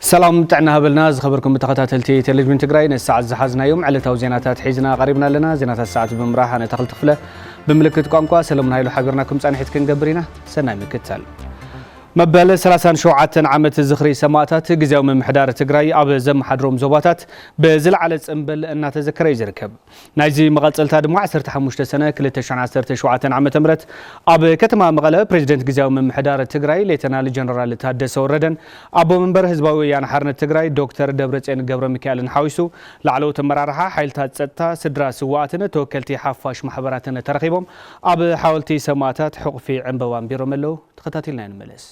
سلام تعنا هبلنا خبركم بتخاتلتي تلفزيون تግራይ نساعة زحزنا يوم على زيناتات حيزنا قريبنا لنا زينات الساعة بمراحة نتخل تخفله بملكت قنقوا سلامنا هيلو حبرناكم صانحت كنقبرينا سناي مكتال مبال 37 عامت زخري سماعات غزياو ممحدار تግራይ اب زم حدروم زوباتات بزلعله صنبل ان تذكر يركب نايزي مقلصلتا دمو 15 سنه 2017 عام تمرت اب كتما مقله بريزيدنت غزياو ممحدار تግራይ ليتنال جنرال تادس وردن ابو منبر حزباوي ያን حرن تግራይ دكتور دبرصين ገብረ ሚካኤልን حويسو لعلو تمرارها حيلታት ጸጥታ ስድራ ስዋዕትን ተወከልቲ ሓፋሽ ማሕበራትን ተረኺቦም اب حاولتي سماعات حقفي عنبوان بيرو ملو تخاتلنا نملس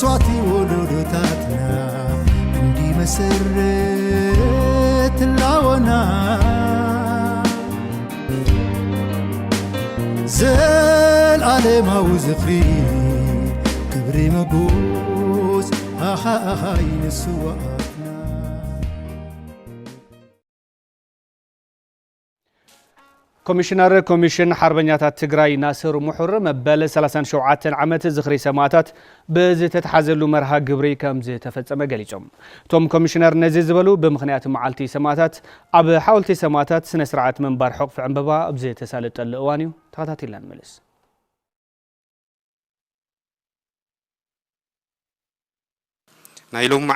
سواتي ولودتاتنا عندي مسرت العونا زل على ما وزخري كبري مبوس هاي نسواتنا كوميشنر كوميشن حربنيات تግራይ ناصر محر مبال 37 عامت زخري سماعات بزي تتحازلو مرها ግብሪ ከምዝ ተፈጸመ ገሊጾም ቶም ኮሚሽነር ነዚ ዝበሉ ብምኽንያት መዓልቲ ሰማዕታት ኣብ ሓወልቲ ሰማዕታት ስነ ስርዓት መንባር ሕቁፍ ዕንበባ ኣብዘ ተሳለጠለ እዋን እዩ ተኸታቲልና ንመለስ ናይሎም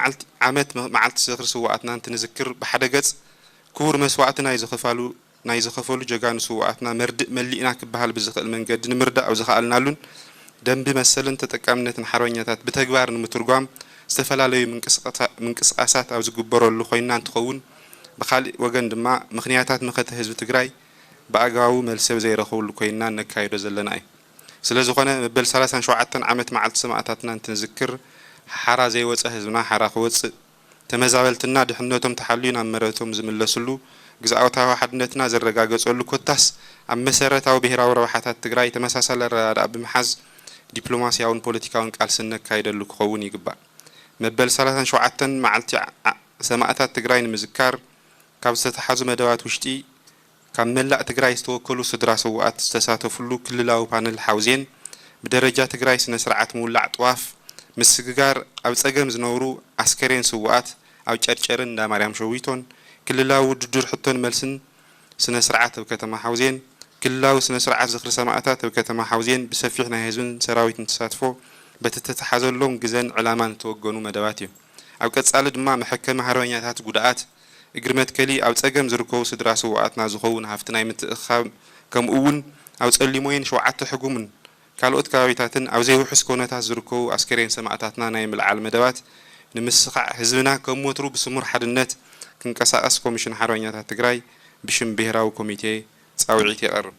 መዓልቲ ዝኽሪ ስዋዕትና እንትንዝክር ብሓደ ገጽ ክቡር መስዋዕትና ይዝኽፋሉ ናይ ዝኸፈሉ ጀጋኑ ስዋዕትና መርድእ መሊእና ክበሃል ብዝኽእል መንገዲ ንምርዳእ ኣብ ዝኽኣልናሉን ደንቢ መሰልን ተጠቃምነትን ሓርበኛታት ብተግባር ንምትርጓም ዝተፈላለዩ ምንቅስቃሳት ኣብ ዝግበረሉ ኮይና እንትኸውን ብኻሊእ ወገን ድማ ምኽንያታት መኸተ ህዝቢ ትግራይ ብኣግባቡ መልሰብ ዘይረኸብሉ ኮይና ነካይዶ ዘለና እዩ ስለዝኾነ መበል 37 ዓመት መዓልቲ ሰማዕታትና እንትንዝክር ሓራ ዘይወፀ ህዝብና ሓራ ክወፅእ ተመዛበልትና ድሕነቶም ተሓልዩ ናብ መረቶም ዝምለስሉ ግዛኣታዊ ሓድነትና ዘረጋገጸሉ ኮታስ ኣብ መሰረታዊ ብሄራዊ ረብሓታት ትግራይ ተመሳሳሊ ረዳእ ብምሓዝ ዲፕሎማሲያውን ፖለቲካውን ቃልስነት ካይደሉ ክኸውን ይግባእ መበል 37 መዓልቲ ሰማዕታት ትግራይ ንምዝካር ካብ ዝተሓዙ መደባት ውሽጢ ካብ መላእ ትግራይ ዝተወከሉ ስድራ ሰዋዕት ዝተሳተፍሉ ክልላዊ ፓነል ሓውዜን ብደረጃ ትግራይ ስነ ስርዓት ምውላዕ ጥዋፍ ምስግጋር ኣብ ጸገም ዝነብሩ ኣስከሬን ሰዋዕት ኣብ ጨርጨርን እንዳ ማርያም ሸዊቶን كللاو ውድድር ሕቶን መልስን ስነ ስርዓት ኣብ ከተማ ሓውዜን ክልላዊ ስነ ስርዓት ዝኽሪ ሰማዕታት ኣብ ከተማ ሓውዜን ብሰፊሕ ናይ ህዝብን ሰራዊትን ተሳትፎ በተተሓዘሎም ግዘን ዕላማን ተወገኑ መደባት እዩ ኣብ ቀጻሊ ድማ መሐከመ ሓርበኛታት ጉዳኣት እግሪ መትከሊ ኣብ ጸገም ዝርከቡ ስድራ ሰዋዕትና ዝኸውን ሃፍቲ ናይ ምትእኻብ ከምኡውን ኣብ ጸሊሞይን 7 ሕጉምን ካልኦት ከባቢታትን ኣብ ዘይውሕስ ኮነታት ዝርከቡ ኣስከሬን ሰማዕታትና ናይ ምልዓል መደባት ንምስኻዕ ህዝብና ከምወትሩ ብስሙር ሓድነት كنقصاص كوميشن حربنيات تግራይ بشم بهراو كوميتي ጻውዒት يقرب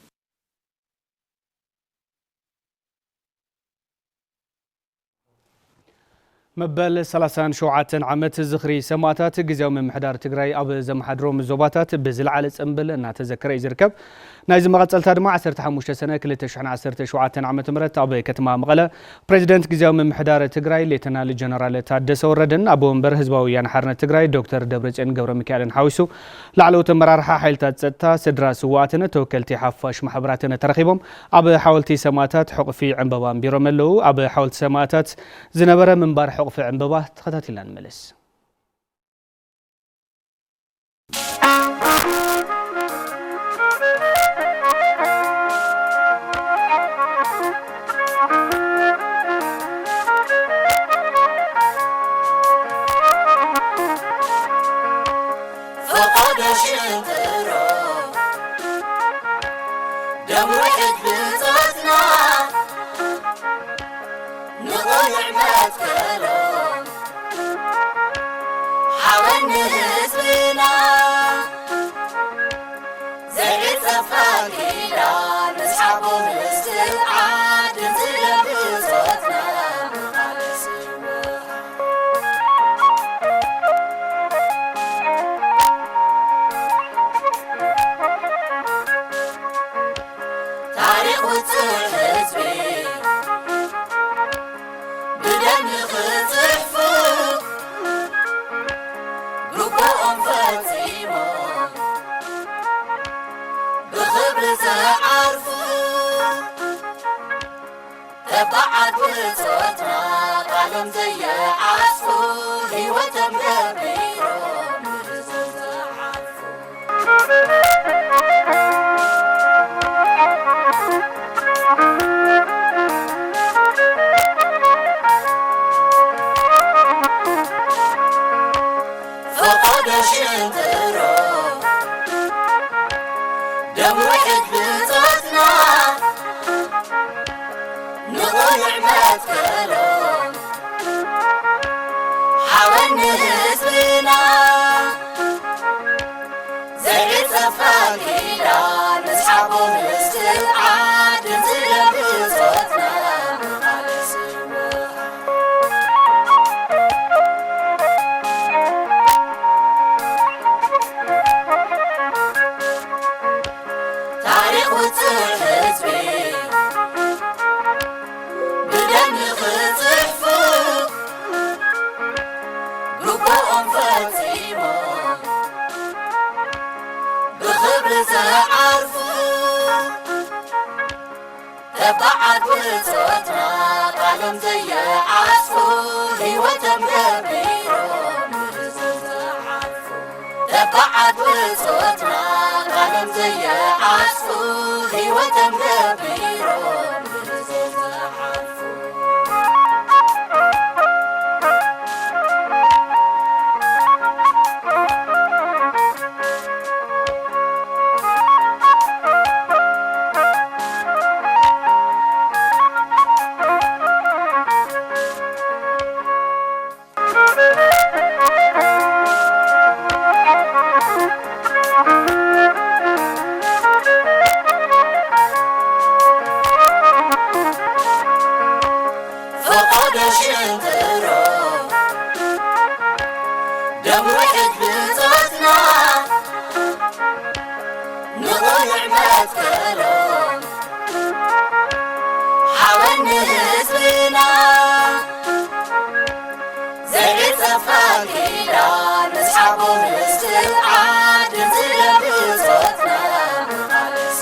مبال 37 عامت زخري سماعات غزياو ممحدار تግራይ ኣብ ዘመሓድሮም ዞባታት ብዝልዓለ ጽንብል እና ተዘክረ ይዝርከብ ናይዚ መቐጸልታ ድማ 15 ሰነ 2017 ዓመተ ምህረት ኣብ ከተማ መቐለ ፕሬዝዳንት غزياو ممحدار تግራይ ሌተናል ጀነራል ታደሰ ወረደን ኣብ ወንበር ህዝባዊ ያን ሓርነት ትግራይ ዶክተር ደብረጽዮን ገብረ ሚካኤልን ሓዊሱ ላዕለዎት ተመራርሓ ሓይልታት ጸጥታ ስድራ ስዋዕትን ተወከልቲ ሓፋሽ ማሕበራትን ተረኺቦም ኣብ ሓወልቲ ሰማዕታት ሕቁፊ ዕንበባን ቢሮም ኣለዉ ኣብ ሓወልቲ ሰማዕታት ዝነበረ መንባር حقف عنببة تخاتلنا الملس فقد شنترو دم واحد بنصتنا نقول عمات كلام حاولنا نسوينا زيت صفاكينا نسحبه نستبعد نزل بصوتنا على سوا تاريخ وتصير حزبي ግቡኦም ፈጺሞም ብኽብሪ ዝዓርፉ ተባዓት ብጾትና ቃሎም ዘየዓጽፉ ሕይወቶም ገቢሮም ብዝዝዓርፉ فقد شنطرهم دم واحد بطاطنا نضيع ما تكلم حاولنا حزبنا زي صفاكينا نسحبهم الاستبعاد ننزل بصوتنا مخالص تاريخ وتحزبي بدم يخطفوا قلوبهم فاتيمون بخبر زعرفوا تبعت بصوتنا قالهم زي عصفور هيوتهم كبيرهم زعرفوا تبعت بصوتنا قالهم زي عصفور هيوتهم كبيرهم زعرفوا فقد شنطرهم دم واحد بطاطنا نضيع ما تكلم حاولنا حزبنا زي صفاكينا نسحبهم الاستبعاد ننزل بصوتنا مخالص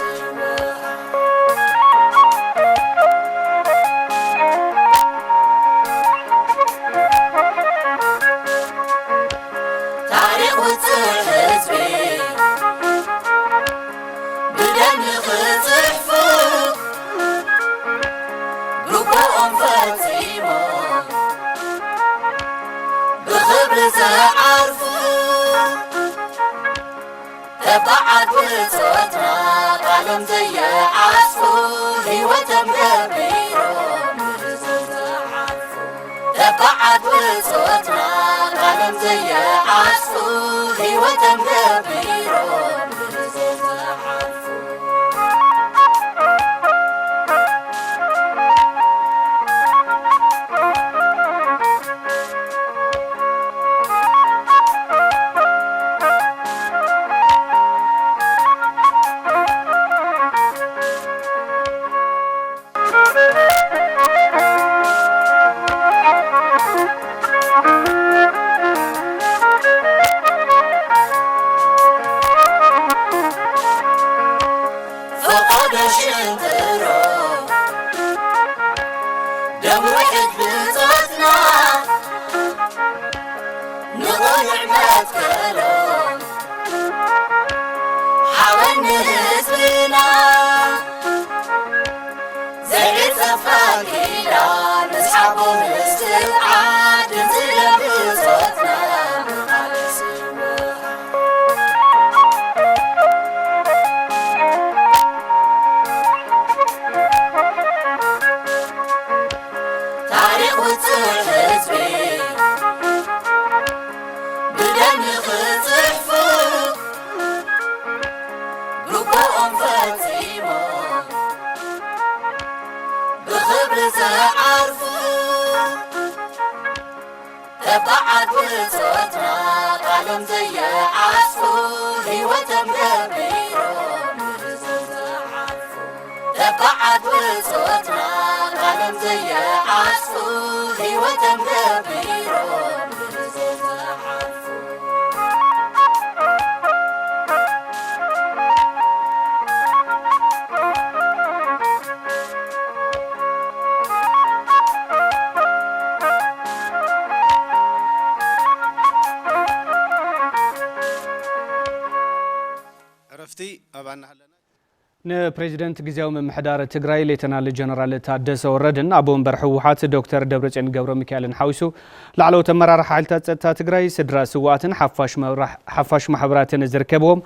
تاريخ وتحزبي بدم يخطفوا قلوبهم فاتيمون بخبر زعرفوا تبعت بصوتنا قالهم زي عصفور هيوتهم كبيرهم زعرفوا تبعت بصوتنا قالهم زي عصفور هيوتهم كبيرهم زعرفوا فقد شنطرهم دم واحد بطاطنا نضيع ما تكلم حاولنا حزبنا زي صفاكينا نسحبهم الاستبعاد ننزل بصوتنا مخالص تاريخ وتحزبي بدم يخطفوا قلوبهم فاتيمون بخبر زعرفوا تبعت بصوتنا قالهم زي عصفور هيوتهم كبيرهم زعرفوا تبعت بصوتنا قالهم زي عصفور هيوتهم كبيرهم زعرفوا تخلفتي أبانا هلنا ንፕሬዚደንት ጊዜያዊ ምምሕዳር ትግራይ ሌተናል ጀነራል ታደሰ ወረደን አቦ ወንበር ሕወሓት ዶክተር ደብረጽዮን ገብረ ሚካኤልን ሓዊሱ ላዕለዎት ኣመራርሓ ሓይልታት ፀጥታ ትግራይ ስድራ ስዋኣትን ሓፋሽ ማሕበራትን ዝርከብዎም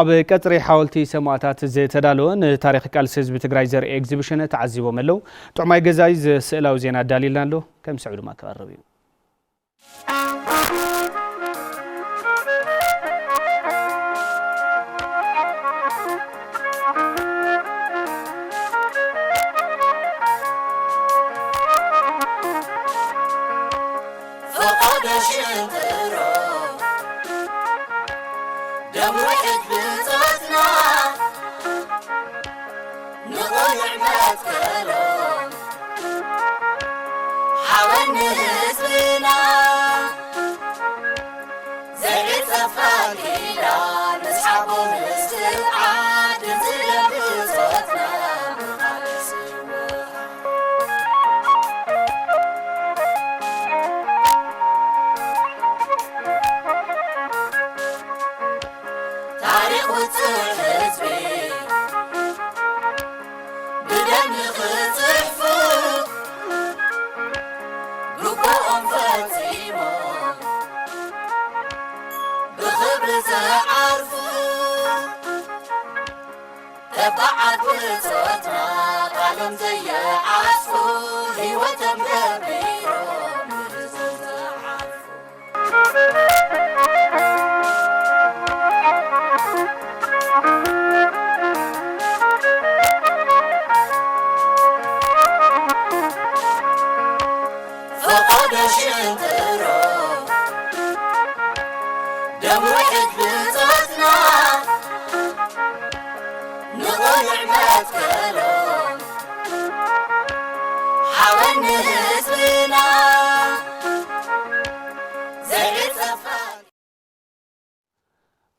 ኣብ ቀጽሪ ሓወልቲ ሰማዕታት ዝተዳለወ ንታሪኽ ቃልሲ ህዝቢ ትግራይ ዘርኢ ኤግዚቢሽን ተዓዚቦም ኣለው። ጥዑማይ ገዛይ ስእላዊ ዜና ዳሊልና ኣሎ ከም ስዑ ድማ ክቐርብ እዩ።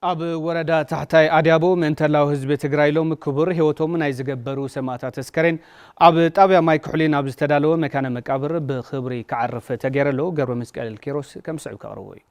ኣብ ወረዳ ታሕታይ ኣድያቦ ምእንተላው ህዝቢ ትግራይ ሎም ክቡር ህይወቶም ናይ ዝገበሩ ሰማዕታት አስከሬን ኣብ ጣብያ ማይ ኩሕሊን ኣብ ዝተዳለወ መካነ መቃብር ብክብሪ ክዓርፍ ተገይረሎ ገብረ መስቀል ኪሮስ ከም ስዑ ከቕርቡ እዩ።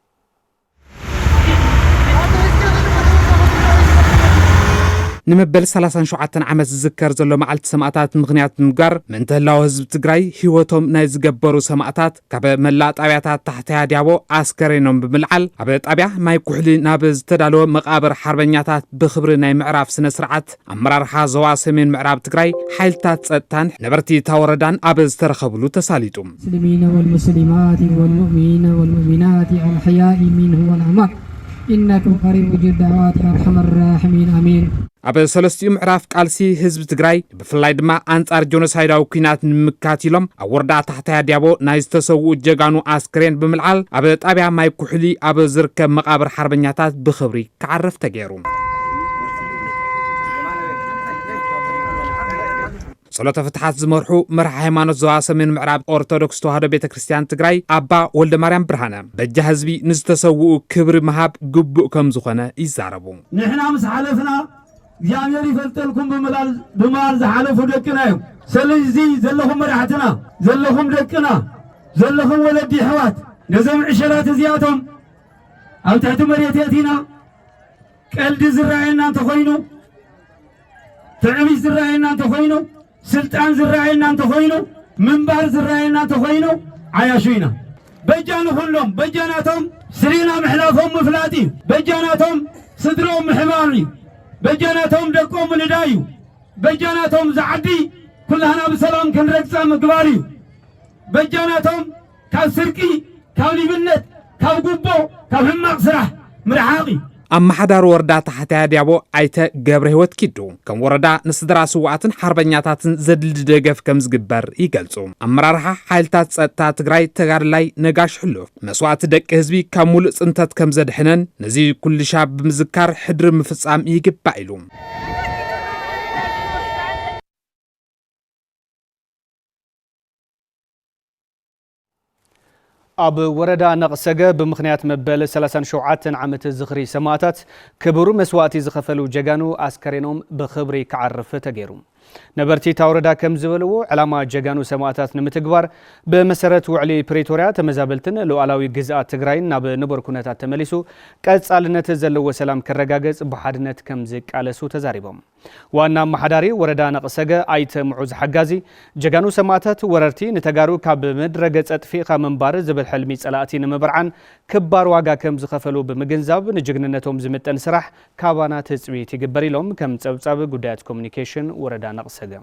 ንመበል 37 ዓመት ዝዝከር ዘሎ መዓልቲ ሰማዕታት ምኽንያት ምግባር ምእንተላው ህዝቢ ትግራይ ህይወቶም ናይ ዝገበሩ ሰማዕታት ካብ መላእ ጣብያታት ታሕታይ ኣድያቦ ኣስከሬኖም ብምልዓል ኣብ ጣብያ ማይ ኩሕሊ ናብ ዝተዳለወ መቃብር ሓርበኛታት ብክብሪ ናይ ምዕራፍ ስነ ስርዓት ኣመራርሓ ዞባ ሰሜን ምዕራብ ትግራይ ሓይልታት ፀጥታን ነበርቲ ታወረዳን ኣብ ዝተረኸብሉ ተሳሊጡ ሙስሊሚን ወልሙስሊማት ወልሙእሚኒን ወልሙእሚናት አልሕያኢ ሚንሁ ወልአምዋት ኢነኩም ቀሪብ ውጁድ ዳዕዋት አርሐመ ራሒሚን አሚን። ኣብ ሰለስቲኡ ምዕራፍ ቃልሲ ህዝቢ ትግራይ ብፍላይ ድማ አንጻር ጆኖሳይዳዊ ኩናት ንምካት ኢሎም ኣብ ወረዳ ታሕታይ ኣድያቦ ናይ ዝተሰውኡ ጀጋኑ ኣስክሬን ብምልዓል ኣብ ጣብያ ማይ ኩሕሊ ኣብ ዝርከብ መቃብር ሓርበኛታት ብክብሪ ክዓርፍ ተገይሩ። ጸሎተ ፍትሓት ዝመርሑ መርሒ ሃይማኖት ዞባ ሰሜን ምዕራብ ኦርቶዶክስ ተዋህዶ ቤተክርስትያን ትግራይ ኣባ ወልደ ማርያም ብርሃነ በጃ ህዝቢ ንዝተሰውኡ ክብሪ መሃብ ግቡእ ከም ዝኾነ ይዛረቡ። ንሕና ምስ ሓለፍና እግዚአብሔር ይፈልጠልኩም ብማል ዝሓለፉ ደቅና እዮም። ስለዚ ዘለኹም መራሕትና ዘለኹም ደቅና ዘለኹም ወለዲ ኣሕዋት ነዞም ዕሸላት እዚኣቶም ኣብ ትሕቲ መሬት የእቲና ቀልዲ ዝረአየና እንተኾይኑ ትዕቢት ዝረአየና እንተኾይኑ ስልጣን ዝረአየና እንተኾይኑ ምንባር ዝረአየና እንተኾይኑ ዓያሹ ኢና። በጃኑ ኩሎም በጃናቶም ስሪና ምሕላፎም ምፍላጥ እዩ። በጃናቶም ስድሮም ምሕማም እዩ። በጃናቶም ደቆም ንዳይ እዩ። በጃናቶም ዝዓዲ ኩላህና ብሰላም ክንረግፃ ምግባር እዩ። በጃናቶም ካብ ስርቂ ካብ ሊብነት ካብ ጉቦ ካብ ሕማቕ ስራሕ ምርሓቕ እዩ። ኣመሓዳሪ ወረዳ ታሕታይ ኣድያቦ ኣይተ ገብረ ህይወት ኪዱ ከም ወረዳ ንስድራ ስዋዕትን ሓርበኛታትን ዘድልድ ደገፍ ከም ዝግበር ይገልጹ። ኣመራርሓ ሓይልታት ፀጥታ ትግራይ ተጋድላይ ነጋሽ ሕሉፍ መስዋዕቲ ደቂ ህዝቢ ካብ ሙሉእ ፅንተት ከም ዘድሕነን ነዚ ኩልሻ ብምዝካር ሕድሪ ምፍጻም ይግባእ ኢሉ ኣብ ወረዳ ነቕሰገ ብምኽንያት መበል 37 ዓመት ዝኽሪ ሰማዕታት ክቡር መስዋዕቲ ዝኸፈሉ ጀጋኑ ኣስከሬኖም ብክብሪ ክዓርፍ ተገይሩ። نبرتي تاوردا كم زبلو علامة جاغانو سماعتات نمتقبار بمسارة وعلي بريتوريا تمزابلتن لو علاوي جزاء تقراين ناب نبر كونتات تمليسو كاز على تزلو وسلام كرقاقز بحادنت كم زك على سو تزاريبهم وانا محداري وردا نقصقا ايت معوز حقازي جاغانو سماعتات وررتي نتقارو كاب مدرقز اتفيقا منبار زبل حلمي سلاتي نمبرعان كبار واقا كم زخفلو بمجنزاب نجغننتهم زمتن سراح كابانا تسوي تقبري لهم كم تسوصاب قدات كوميونيكيشن وردا نقصقا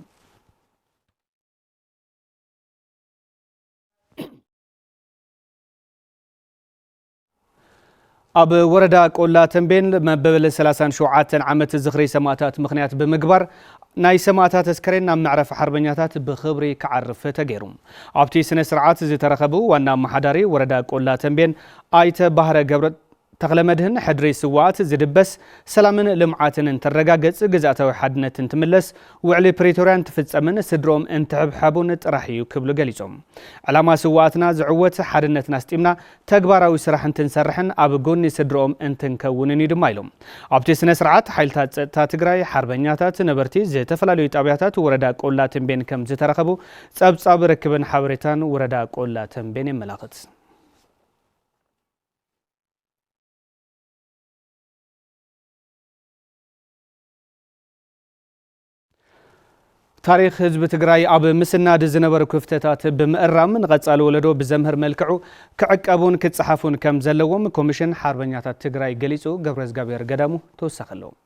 أب وردا قولا تنبين مببل 37 عامت زخري سماتات مخنيات بمقبر ناي سماتات اسكرين معرف حربنياتات بخبري كعرف تغيرهم ابتي سنه سرعات زي ترخبو وانا محداري وردا قولا تنبين ايت بحر قبر تغلمدهن حدري سوات زدبس سلامن لمعاتن ترغاغص غزاتاوي حدنت تملس وعلي بريتوريان تفصمن سدروم انتحب حابون طرحيو كبلو غليصوم علامه سواتنا زعوت حدنتنا استيمنا تغباراوي سراحن تنسرحن اب غوني سدروم انتنكونن يدمايلوم ابتي سنه سرعات حيلታት ጸጥታ ትግራይ حربኛታት ነበርቲ ዝተፈላልዩ ጣብያታት ወረዳ ቆላ ተንቤን ከም ዝተረከቡ ጸብጻብ ረክብን ሓበሬታን ወረዳ ቆላ ተንቤን ይመላክት تاريخ حزب تግራይ ኣብ ምስናድ ዝነበሩ ክፍተታት ብምእራም ንቐጻሊ ወለዶ ብዘምህር መልክዑ ክዕቀቡን ክጽሓፉን ከም ዘለዎም ኮሚሽን ሓርበኛታት ትግራይ ገሊጹ ገብረዝጋብሔር ገዳሙ ተወሳኸሎም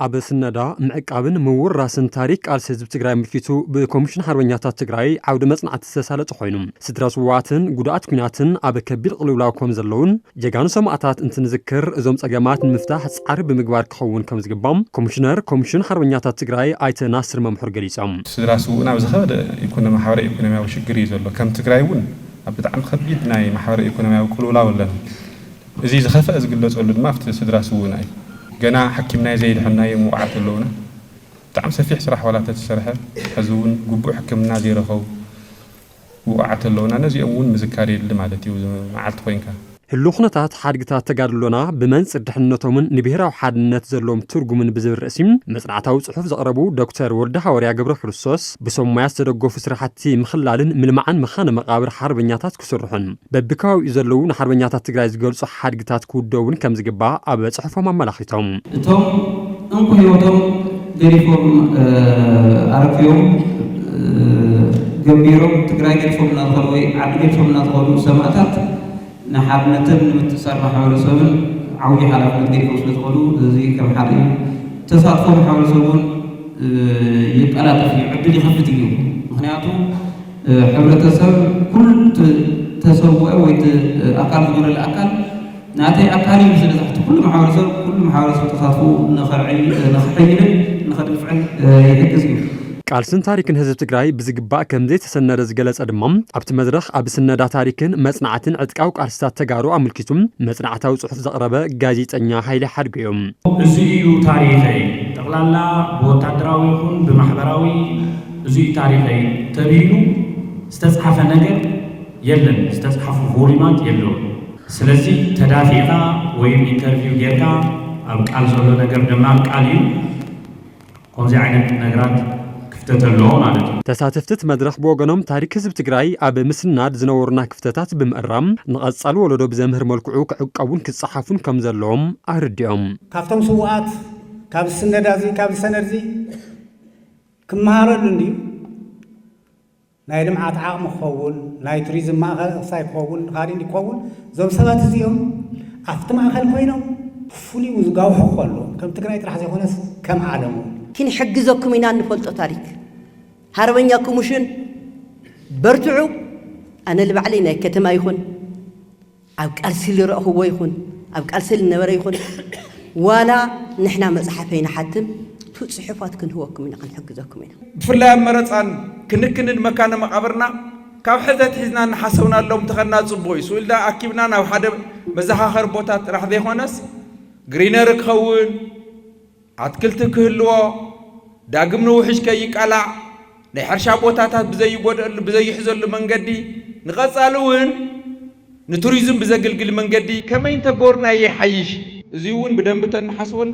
ኣብ ስነዳ ምዕቃብን ምውራስን ታሪክ ቃልሲ ህዝብ ትግራይ ምልኪቱ ብኮሚሽን ሓርበኛታት ትግራይ ዓውደ መጽናዕቲ ዝተሳለጠ ኮይኑ ስድራ ስዋዕትን ጉድኣት ኩናትን ኣብ ከቢድ ቅልውላው ከም ዘለውን ጀጋኑ ሰማዕታት እንትንዝክር እዞም ጸገማት ንምፍታሕ ጻዕሪ ብምግባር ክኸውን ከም ዝግባም ኮሚሽነር ኮሚሽን ሓርበኛታት ትግራይ ኣይተ ናስር መምሑር ገሊጾም ስድራ ስውዕና ብዝኸበደ ማሕበራዊ ኢኮኖሚያዊ ሽግር እዩ ዘሎ ከም ትግራይ እውን ኣብ ብጣዕሚ ከቢድ ናይ ማሕበራዊ ኢኮኖሚያዊ ቅልውላው ኣለና እዚ ዝኸፈአ ዝግለጸሉ ድማ ኣብቲ ስድራ ስውዕና እዩ ገና حكيمنا زيد حنا يموعات اللونه طعم سفيح صراح ولا تتسرح حزون قبو حكمنا زي رخو وقعت اللونه نزيون مذكاري لمالتي معلت وينكا هلوخنتات حادقتات تقادلونا بمنص دحنتومن نبهراو حادنت زلوم ترجمن بزبر رسم مصنعتاو صحف زقربو دكتور ورده حوريا ገብረ ክርስቶስ بسمياس تدغف سرحتي مخلالن ملمعن مخانه مقابر حربኛታት كسرحن ببكاو يزلو حربኛታት ትግራይ ዝገልጹ حادقتات كودون كم زغبا اب صحفهم مملختهم اتوم انكو يوتم غريفوم عرفيوم ገቢሮም ትግራይ ገፎምና ተቆይ ዓድገፎምና ተቆሉ ሰማዕታት نحابنتن متصرف حوالسون عودي حالات كيف وصلوا زي كم حري تصادفوا حوالسون يبقى في عدل يخفتيو مخنياتو حبرتسب كل تسوق او اقل من الاقل ناتي اقالي مثل تحت كل محاورسب تصادفوا نخحيل نخدم فعل يحجزوا ቃልስን ታሪክን ህዝብ ትግራይ ብዝግባእ ከምዘይ ተሰነደ ዝገለጸ ድማ ኣብቲ መድረኽ ኣብ ስነዳ ታሪክን መጽናዕትን ዕጥቃው ቃልስታት ተጋሩ ኣመልኪቱም መጽናዕታዊ ጽሑፍ ዘቕረበ ጋዜጠኛ ሃይለ ሓድጎዮም እዚ እዩ ታሪኸይ ጠቕላላ ብወታደራዊ ይኹን ብማሕበራዊ እዚ ታሪኸይ ተቢሉ ዝተጻሕፈ ነገር የለን ዝተጻሕፉ ቮሊማት የለውም ስለዚ ተዳፊኻ ወይም ኢንተርቪው ጌርካ ኣብ ቃል ዘሎ ነገር ድማ ቃል እዩ ከምዚ ዓይነት ነገራት ተሳተፍት መድረኽ በወገኖም ታሪክ ህዝብ ትግራይ ኣብ ምስናድ ዝነበሩና ክፍተታት ብምእራም ንቐጻሊ ወለዶ ብዘምህር መልክዑ ክዕቀቡን ክጽሓፉን ከም ዘለዎም ኣርድኦም ካብቶም ስውዓት ካብ ስነዳዚ ካብ ሰነድዚ ክመሃረሉ እንዲ ናይ ልምዓት ዓቕሚ ክኸውን ናይ ቱሪዝም ማእኸል ክሳይ ክኸውን ካሊእ እንዲከውን እዞም ሰባት እዚኦም ኣብቲ ማእኸል ኮይኖም ፍሉይ ዝጋውሑ ከሎ ከም ትግራይ ጥራሕ ዘይኮነስ ከም ዓለም ክንሕግዘኩም ኢና ንፈልጦ ታሪክ ሃርበኛ ኮሚሽን በርትዑ ኣነ ልባዕለይ ናይ ከተማ ይኹን ኣብ ቃልሲ ልረእኽዎ ይኹን ኣብ ቃልሲ ልነበረ ይኹን ዋላ ንሕና መፅሓፈይና ሓትም ጽሑፋት ክንህወኩም ኢና ክንሕግዘኩም ኢና ብፍላይ ኣብ መረፃን ክንክንን መካነ መቃብርና ካብ ሕዘት ሒዝና ንሓሰብናሎም ተኸና ጽቡቕ እዩ ስኡልዳ ኣኪብና ናብ ሓደ መዘኻኸሪ ቦታ ጥራሕ ዘይኮነስ ግሪነር ክኸውን ኣትክልቲ ክህልዎ ዳግም ንውሕጅ ከይቃላዕ ናይ ሕርሻ ቦታታት ብዘይጎድአሉ ብዘይሕዘሉ መንገዲ ንቐጻሊ እውን ንቱሪዝም ብዘገልግል መንገዲ ከመይ እንተገበርና ይሓይሽ እዚ እውን ብደንቢ ተንሓስበሉ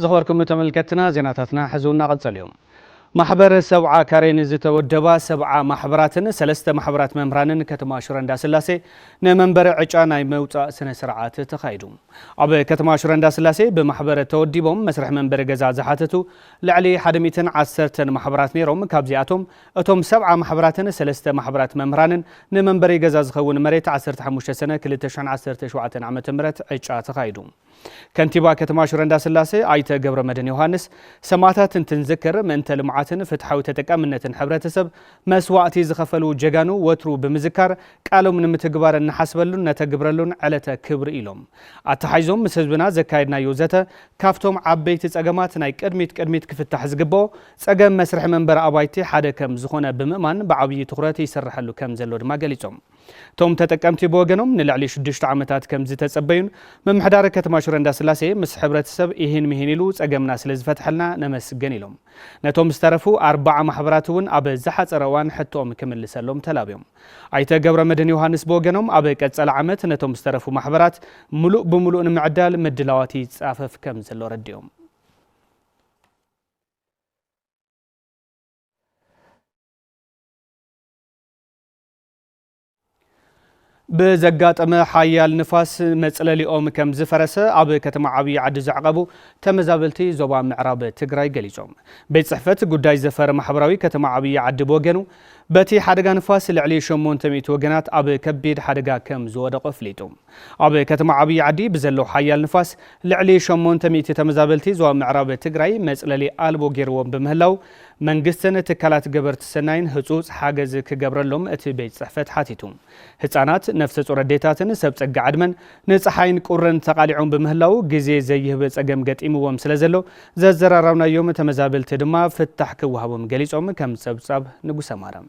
زخبركم تملكتنا زيناتنا حزونا قد اليوم محبر سبعة كارين زتودبا سبعة محبراتن سلسة محبرات ممرانن كتما شرندا سلاسي نمنبر عجانا موتا سنة سرعات تخايدوم عب كتما شرندا سلاسي بمحبر توديبهم مسرح منبر غزا زحاتتو لعلي حدميتن عسرتن محبرات نيروم كابزياتهم اتوم سبعة محبراتن سلسة محبرات ممرانن نمنبر غزا زخون مريت عسرت حموش سنة كلتشان عسرت شوعتن عمت مرت عجا تخايدوم كنتيبا كتما شرندا سلاسي آيتا قبر مدن يوهانس سماتات تنذكر من تلمعاتن فتحو تتكامنتن حبرتسب مسواتي زخفلو جغانو وترو بمذكار قالو من متقبار نحسبلون نتقبرلون علتا كبر إلوم اتحيزوم مسجبنا زكايدنا يوزتا كافتوم عبيت تساقمات ناي قدميت كفتح زقبو تساقم مسرح منبر أبايتي حدا كم زخونا بمئمان بعبي تغراتي يسرحلو كم زلود ما قليتهم توم تتكامتي بوغنوم نلعلي شدشت عمتات كم زتتصبين ممحدار كتما شرندا سلاسي مس حبرتسب إيهن مهينيلو تساقمنا سلز فتحلنا نمسقن إلوم نتوم استرفو 4 محبراتون أبا زحات روان حتوم كمل لسلوم تلابيوم عيتا قبر مدن يوهانس بوغنوم أبا كتسال عمت نتوم استرفو محبرات ملوء بملوء نمعدال مدلواتي تسافف كم زلو رديوم بزقات حيال نفاس مصللي اوم كم زفرسه اب كتما عبي عد زعقبو تمزابلتي زوبا معراب تግራይ ገሊጾም ቤት ጽሕፈት ጉዳይ ዘፈር ማሕበራዊ ከተማ عبي عد بوغنو بتي حدغا نفاس لعلي 800 وغنات اب كبيد حدغا كم زودق فليتوم اب كتما عبي عدي بزلو حيال نفاس لعلي 800 تمزابلتي زوبا معراب تግራይ مصللي البو غيرዎም بمهلاو መንግስትን ተካላት ገበርት ሰናይን ህጹጽ ሓገዝ ክገብረሎም እቲ ቤት ጽሕፈት ሓቲቱም ህፃናት ነፍሰ ጡር ዴታትን ሰብ ጸጋ ዓድመን ንፀሓይን ቁርን ተቃሊዖም በመህላው ግዜ ዘይህብ ጸገም ገጢምዎም ስለዘሎ ዘዘራራውናዮም ተመዛበልቲ ድማ ፍታሕ ክወሃቦም ገሊጾም ከም ጸብጻብ ንጉሰ ማርያም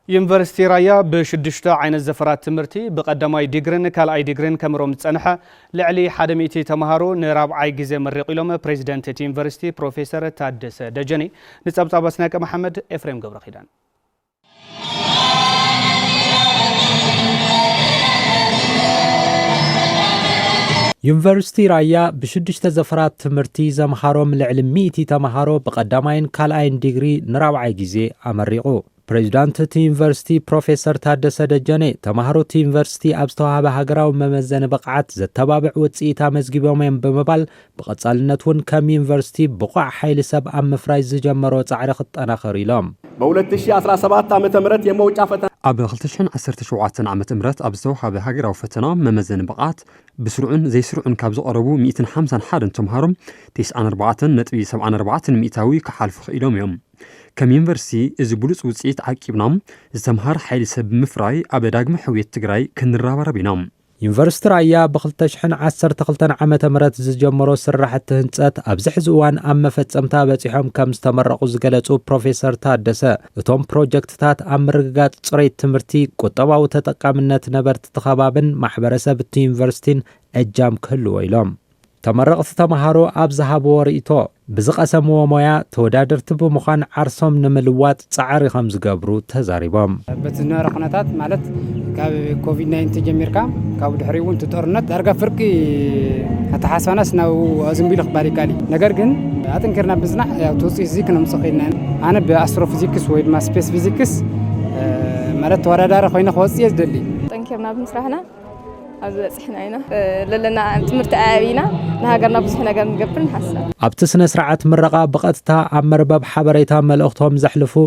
يونيفرسيتي رايا بشدشتا عين الزفرات تمرتي بقدماي ديغرن كالاي ديغرن كامروم تصنحه لعلي حدميتي تمهارو نرابعاي غزي مريقيلوم بريزيدنت يونيفرسيتي بروفيسور تادسه دجني نصبصاب اسناق محمد افريم غبر خيدان يونيفرسيتي رايا بشدشتا زفرات تمرتي زمهاروم لعلي ميتي تمهارو بقدماين كالاين ديغري نرابعاي غزي امريقو بريزيدنت يونيفرسيتي بروفيسور تادسه دجني تمهارو يونيفرسيتي ابستوها بهاجراو ممزن بقعت زتبابع وصيتا مزغيبوم بمبال بقصالنتون كم يونيفرسيتي بقع حيل سب ام فرايز جمرو صعرخ طناخر يلوم ب 2017 عام تمرت يموجا فتن اب 2017 عام تمرت ابستوها بهاجراو فتنا ممزن بقعت بسرعن زي سرعن كابزو قربو 151 تمهارم 94.74 مئتاوي كحالف خيلوم يوم كم يونيفرسيتي إذا بولس وصيت عقبنام زتمهار حيل سب مفراي أبداغم حوية تግራይ كنرابربينام يونيفرسيتي رايا بخلتشحن 12 عام تمرت زجمرو سرحت هنصات ابزح زوان ام مفصمتا بصيحم كم استمرقوا زغلصو بروفيسور تادسه اتوم بروجكتات امرغات صريت تمرتي قطباو تጠቃምነት ነበርት ተخبابن ማሕበረሰብ يونيفرسيتين اجام كل ويلوم تمرقت تمهارو ابزحاب وريتو بزقسمو مويا تودادرت بمخان عرسوم نملوات صعري خم زغبرو تزاريبام بتنار قناتات مالت كاب كوفيد 19 جميركا كاب دحريون تطورنت درغا فرقي اتحاسبناس نو ازمبيل اخباري قالي نغير كن اتنكرنا بزنا يا توصي زيك نمسخينا انا باستروفيزيكس ويد ما سبيس فيزيكس مالت توردار خوينا خوصي يزدلي تنكرنا بمسرحنا از صحناينا للنا تمرت عابينا نهاجرنا بصح ነገር نقبل نحسن ابت سنه سرعت مرقه بقطتا امربب حبريتا ملእختهم زحلفو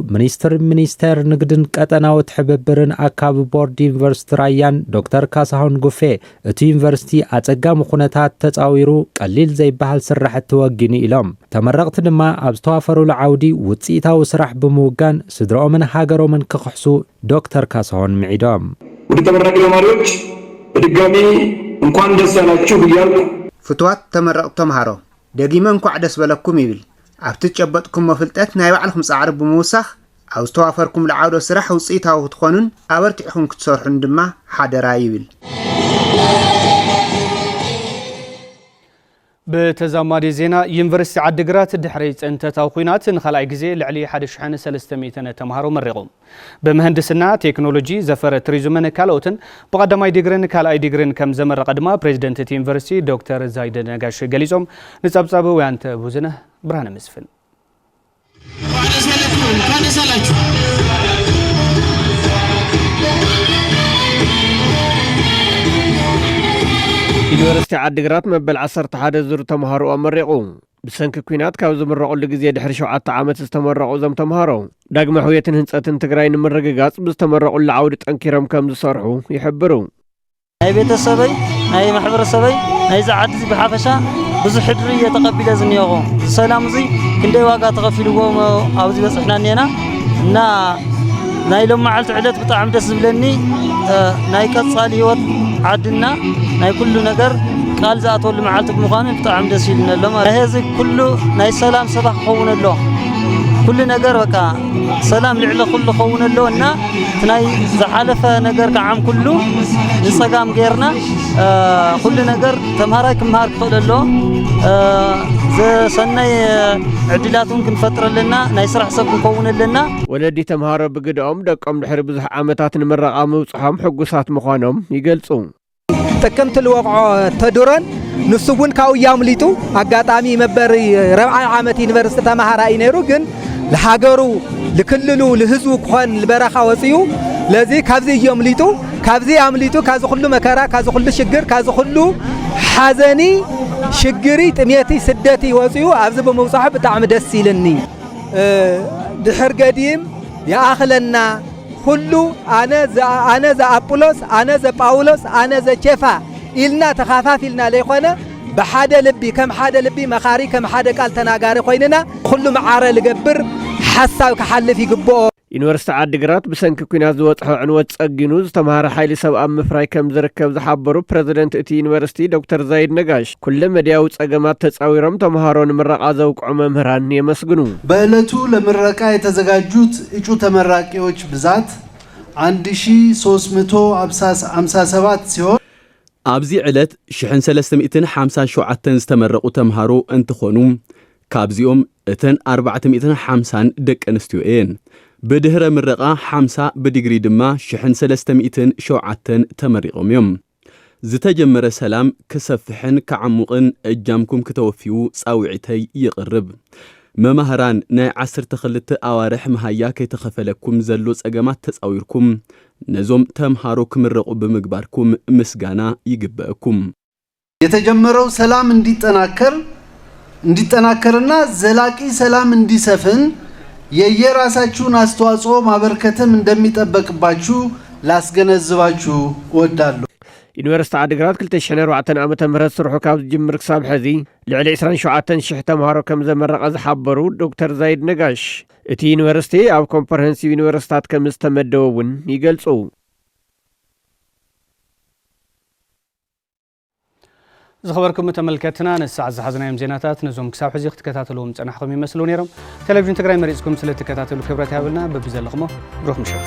ሚኒስተር ንግድን ቀጠናው ተሕብብርን አካብ ቦርድ ዩኒቨርሲቲ ራያን ዶክተር ካሳሁን ጉፌ እቲ ዩኒቨርሲቲ አጸጋም ኩነታት ተጻዊሩ ቀሊል ዘይባሃል ስራሕቲ ወግኒ ኢሎም ተመረቅቲ ድማ ኣብ ዝተዋፈሩሉ ዓውዲ ውጽኢታዊ ስራሕ ብምውጋን ስድሮምን ሃገሮምን ክኽሕሱ ዶክተር ካሳሁን ምዒዶም ወዲ ተመረቂ ተማሪዎች በድጋሚ እንኳን ደስ ያላችሁ ይያልኩ ፍትዋት ተመረቅቱ ተምሃሮ ደጊመ እንኳዕ ደስ በለኩም ይብል ኣብቲ ጨበጥኩም መፍልጠት ናይ ባዕልኩም ጻዕሪ ብምውሳኽ ኣብ ዝተዋፈርኩም ለዓውዶ ስራሕ ውጽኢታዊ ክትኾኑን ኣበርቲዕኩም ክትሰርሑን ድማ ሓደራ ይብል بتزامادي زينا يونيفرسيتي عدغرات دحري صنتتاو ኩናት ንኻልኣይ ግዜ ልዕሊ 1300 ተማሃሮ መሪቖም በመህንድስና ቴክኖሎጂ ዘፈረ ቱሪዝምን ካልኦትን በቀዳማይ ዲግሪን ካልኣይ ዲግሪን ከም ዘመረቀ ድማ ፕሬዝዳንት እቲ ዩኒቨርሲቲ ዶክተር ዛይደ ነጋሽ ገሊጾም ንጸብጻብ ወያንተ ቡዝነ ብርሃነ መስፍን ዩኒቨርሲቲ ዓድግራት መበል 11 ዙር ተማሃሮ ኣመሪቑ ብሰንኪ ኩናት ካብ ዝምረቑሉ ግዜ ድሕሪ 7 ዓመት ዝተመረቑ ዞም ተማሃሮ ዳግመ ሕውየትን ህንፀትን ትግራይ ንምርግጋጽ ብዝተመረቑሉ ዓውዲ ጠንኪሮም ከም ዝሰርሑ ይሕብሩ ናይ ቤተሰበይ ናይ ማሕበረሰበይ ናይ ዝዓዲ ብሓፈሻ ብዙሕ ድሪ የተቀቢለ ዝኒයኹ ሰላም እዚ ክንደይ ዋጋ ተኸፊልዎ ኣብዚ በፅሕና ኔና እና ናይ ሎም መዓልቲ ዕለት ብጣዕሚ ደስ ዝብለኒ ናይ ቀጻሊ ህይወት ዓድና ናይ ኩሉ ነገር ቃል ዝኣተወሉ መዓልቲ ብምዃኑ ብጣዕሚ ደስ ይብለኒ ኣሎ ማለት ህዚ ኩሉ ናይ ሰላም ሰባህ ክኸውን ኣሎ ኩሉ ነገር በቃ ሰላም ልዕለ ኩሉ ክኸውን ኣሎ እና ናይ ዝሓለፈ ነገር ከዓም ኩሉ ንፀጋም ጌርና ኩሉ ነገር ተምሃራይ ክምሃር ክኽእል ኣሎ ዘሰናይ ዕድላቱን ክንፈጥረለና ናይ ስራሕ ሰብ ክኸውን ኣለና ወለዲ ተምሃሮ ብግድኦም ደቆም ድሕሪ ብዙሕ ዓመታት ንምረቓ ምብፅሖም ሕጉሳት ምዃኖም ይገልጹ ጥቅምት ልወቕዖ ተድሮን ንሱ እውን ካብኡ ያምሊጡ ኣጋጣሚ መበሪ 40 ዓመት ዩኒቨርሲቲ ተማሃራይ ነይሩ ግን ለሃገሩ ለክልሉ ለህዝቡ ኮን ለበረኻ ወፅዩ ለዚ ካብዚ ያምሊጡ ካብዚ ያምሊጡ ካዚ ሁሉ መከራ ካዚ ሁሉ ሽግር ካዚ ሁሉ ሓዘኒ ሽግሪ ጥሜቲ ስደቲ ወፅዩ ኣብዚ በመውጻሕ ብጣዕሚ ደስ ይለኒ ድሕር ገዲም ያኣኽለና ሁሉ አነ ዘአጵሎስ አነ ዘጳውሎስ አነ ዘኬፋ ኢልና ተኻፋፊልና ለይኾነ በሓደ ልቢ ከም ሓደ ልቢ መኻሪ ከም ሓደ ቃል ተናጋሪ ኮይንና ኩሉ መዓረ ልገብር ሓሳብ ክሓልፍ ይግብኦ ዩኒቨርሲቲ ዓድግራት ብሰንኪ ኩናት ዝወፅሖ ዕንወት ጸጊኑ ዝተምሃረ ሓይሊ ሰብ ኣብ ምፍራይ ከም ዝርከብ ዝሓበሩ ፕሬዝዳንት እቲ ዩኒቨርሲቲ ዶክተር ዛይድ ነጋሽ ኩሉ መድያዊ ጸገማት ተጻዊሮም ተምሃሮ ንምረቓ ዘውቅዑ መምህራን የመስግኑ በዕለቱ ለምረቃ የተዘጋጁት እጩ ተመራቂዎች ብዛት 1357 ሲሆን ኣብዚ ዕለት 1357 ዝተመረቑ ተምሃሮ እንትኾኑ ካብዚኦም እተን 450 ደቂ ኣንስትዮ እየን ብድህረ ምረቓ 50 ብዲግሪ ድማ 1307 ተመሪቖም እዮም ዝተጀመረ ሰላም ክሰፍሕን ክዓሙቕን እጃምኩም ክተወፊዩ ጻውዒተይ ይቕርብ መማህራን ናይ 12 ኣዋርሕ መሃያ ከይተኸፈለኩም ዘሎ ጸገማት ተጻዊርኩም ነዞም ተምሃሮ ክምረቑ ብምግባርኩም ምስጋና ይግበአኩም የተጀመረው ሰላም እንዲጠናከርና ዘላቂ ሰላም እንዲሰፍን የየራሳችሁን አስተዋጽኦ ማበርከትም እንደሚጠበቅባችሁ ላስገነዝባችሁ እወዳለሁ ዩኒቨርሲቲ ዓድግራት 2004 ዓመተ ምህረት ስርሑ ካብ ዝጅምር ክሳብ ሕዚ ልዕሊ 27000 ተምሃሮ ከም ዘመረቐ ዝሓበሩ ዶክተር ዛይድ ነጋሽ እቲ ዩኒቨርሲቲ ኣብ ኮምፕረሄንሲቭ ዩኒቨርሲታት ከም ዝተመደበ እውን ይገልጹ ዝኸበርኩም ተመልከትና ንሳዕ ዝሓዝናዮም ዜናታት ነዞም ክሳብ ሕዚ ክትከታተሉዎም ፀናሕኩም ይመስሉ ነይሮም ቴሌቪዥን ትግራይ መሪፅኩም ስለተከታተሉ ክብረት ያብልና በብዘለኹሞ ብሩኽ ምሽት